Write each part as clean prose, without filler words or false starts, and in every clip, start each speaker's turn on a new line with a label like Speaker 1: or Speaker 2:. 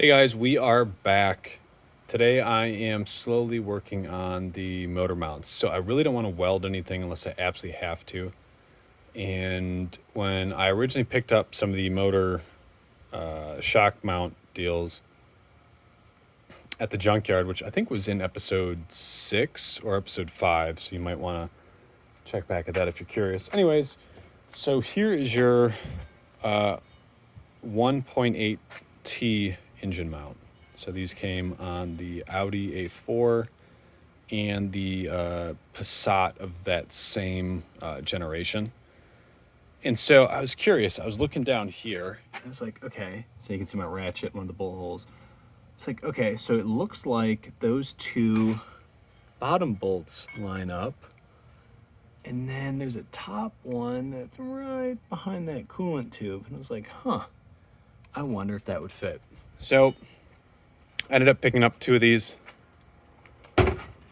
Speaker 1: Hey guys, we are back. Today I am slowly working on the motor mounts. So I really don't want to weld anything unless I absolutely have to. And when I originally picked up some of the motor shock mount deals at the junkyard, which I think was in episode 6 or episode 5, so you might want to check back at that if you're curious. Anyways, so here is your 1.8T engine mount. So these came on the Audi A4 and the Passat of that same generation. And so I was curious. I was looking down here. And I was like, okay. So you can see my ratchet, one of the bolt holes. It's like, okay, so it looks like those two bottom bolts line up. And then there's a top one that's right behind that coolant tube. And I was like, huh, I wonder if that would fit. So I ended up picking up two of these.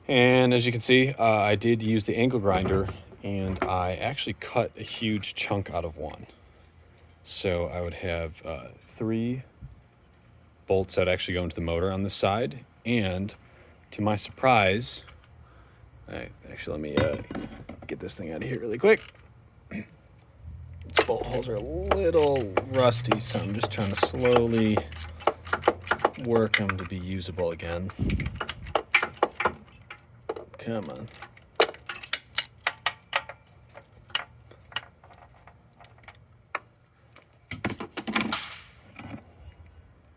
Speaker 1: And as you can see, I did use the angle grinder and I actually cut a huge chunk out of one. So I would have 3 bolts that actually go into the motor on this side. And to my surprise, actually let me get this thing out of here really quick. These bolt holes are a little rusty, so I'm just trying to slowly work them to be usable again. Come on.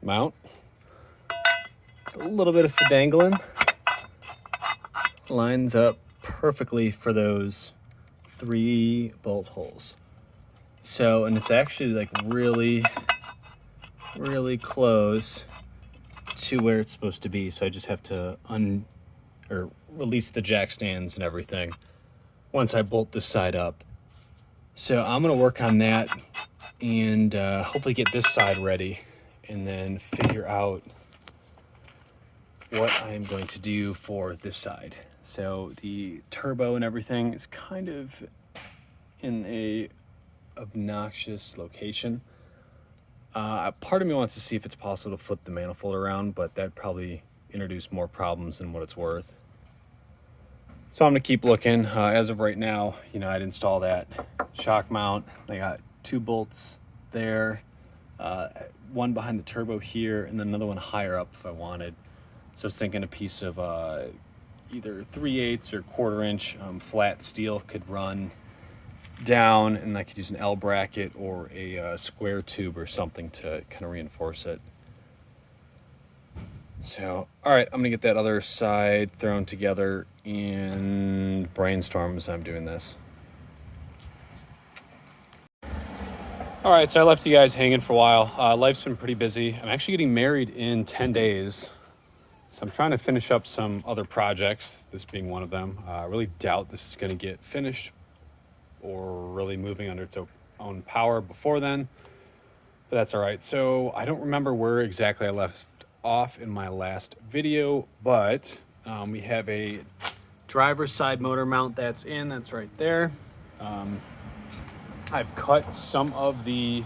Speaker 1: Mount. A little bit of dangling. Lines up perfectly for those 3 bolt holes. So, and it's actually like really close to where it's supposed to be. So I just have to release the jack stands and everything once I bolt this side up. So I'm gonna work on that and hopefully get this side ready and then figure out what I'm going to do for this side. So the turbo and everything is kind of in a obnoxious location. Part of me wants to see if it's possible to flip the manifold around, but that'd probably introduce more problems than what it's worth. So I'm gonna keep looking. As of right now, I'd install that shock mount. I got 2 bolts there, one behind the turbo here, and then another one higher up if I wanted. So I was thinking a piece of either 3/8 or 1/4 inch flat steel could run down, and I could use an L bracket or a square tube or something to kind of reinforce it. So, all right, I'm gonna get that other side thrown together and brainstorm as I'm doing this. All right, so I left you guys hanging for a while. Life's been pretty busy. I'm actually getting married in 10 days. So I'm trying to finish up some other projects, this being one of them. I really doubt this is gonna get finished or really moving under its own power before then, but that's all right. So I don't remember where exactly I left off in my last video, but we have a driver's side motor mount that's right there. I've cut some of the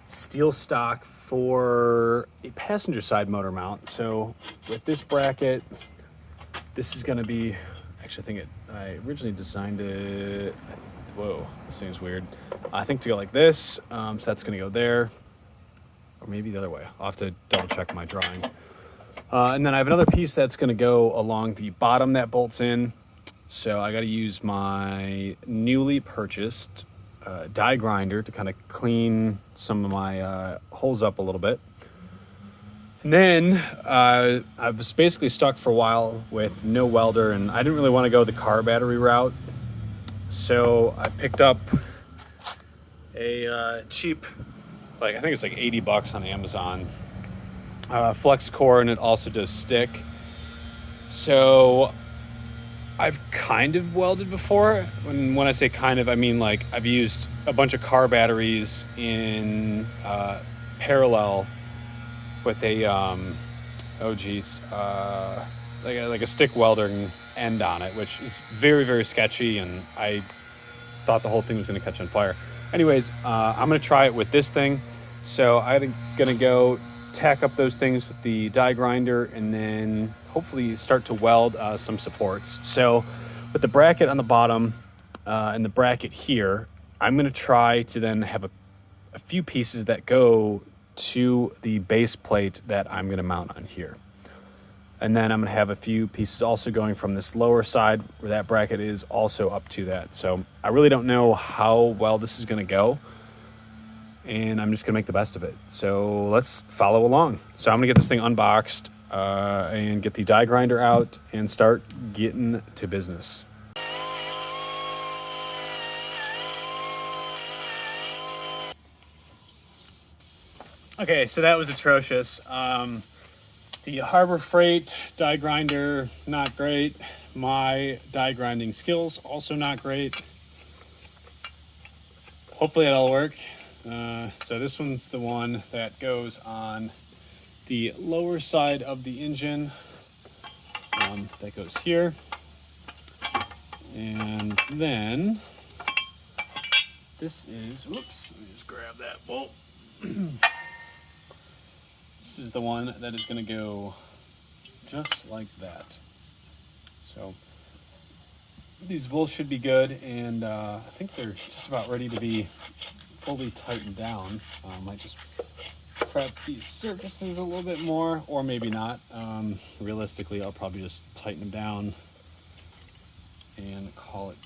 Speaker 1: steel stock for a passenger side motor mount. So with this bracket, this is gonna be, actually I originally designed it, whoa, this thing's weird. I think to go like this, so that's gonna go there, or maybe the other way. I'll have to double check my drawing. And then I have another piece that's gonna go along the bottom that bolts in. So I gotta use my newly purchased die grinder to kind of clean some of my holes up a little bit. And then I was basically stuck for a while with no welder, and I didn't really want to go the car battery route. So I picked up a cheap, I think it's like $80 on Amazon, flex core, and it also does stick. So I've kind of welded before. When I say kind of, I mean like I've used a bunch of car batteries in parallel with a like a stick welding end on it, which is very sketchy, and I thought the whole thing was going to catch on fire. Anyways, I'm going to try it with this thing. So I'm going to go tack up those things with the die grinder, and then hopefully start to weld some supports. So with the bracket on the bottom and the bracket here, I'm going to try to then have a few pieces that go to the base plate that I'm going to mount on here. And then I'm going to have a few pieces also going from this lower side where that bracket is also up to that. So I really don't know how well this is going to go, and I'm just going to make the best of it. So let's follow along. So I'm going to get this thing unboxed and get the die grinder out and start getting to business. Okay, so that was atrocious. The Harbor Freight die grinder, not great. My die grinding skills, also not great. Hopefully that'll work. So this one's the one that goes on the lower side of the engine. That goes here. And then this is, whoops, let me just grab that bolt. This is the one that is going to go just like that. So these bolts should be good, and I think they're just about ready to be fully tightened down. Might just prep these surfaces a little bit more, or maybe not. Realistically, I'll probably just tighten them down and call it.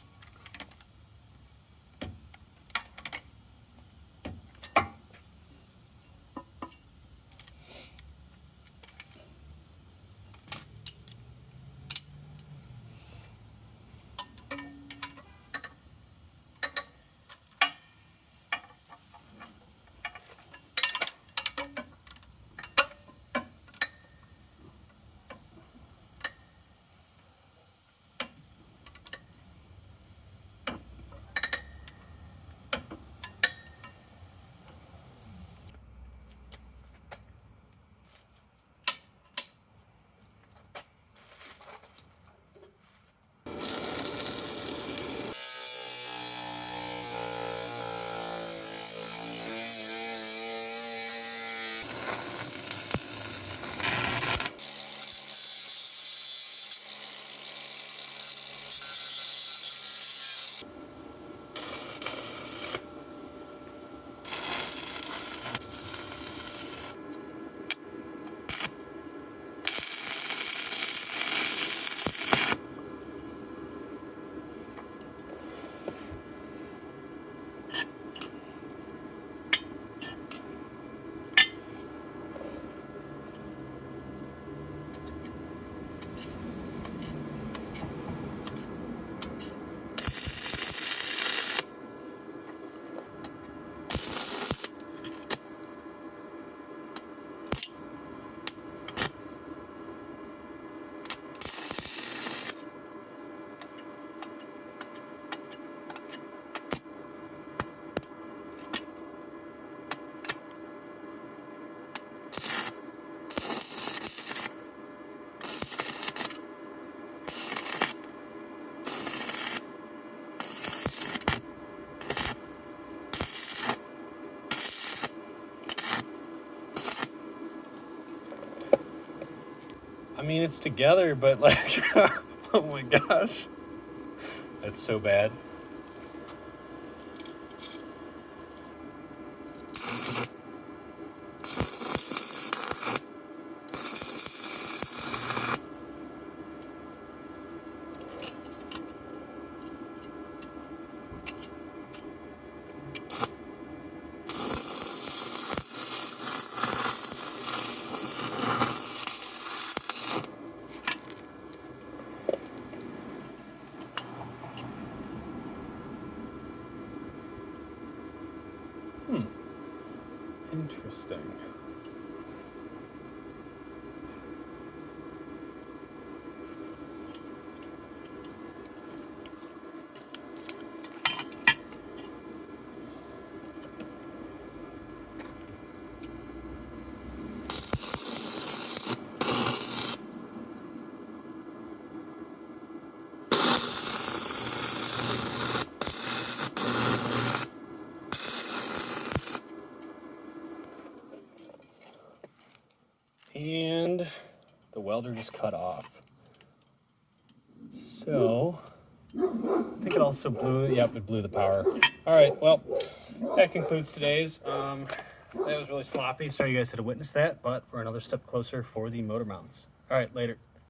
Speaker 1: I mean, it's together, but like, oh my gosh, that's so bad. Interesting. And the welder just cut off. So, I think it also blew, yep, it blew the power. All right, well, that concludes today's. That was really sloppy. Sorry you guys had to witness that, but we're another step closer for the motor mounts. All right, later.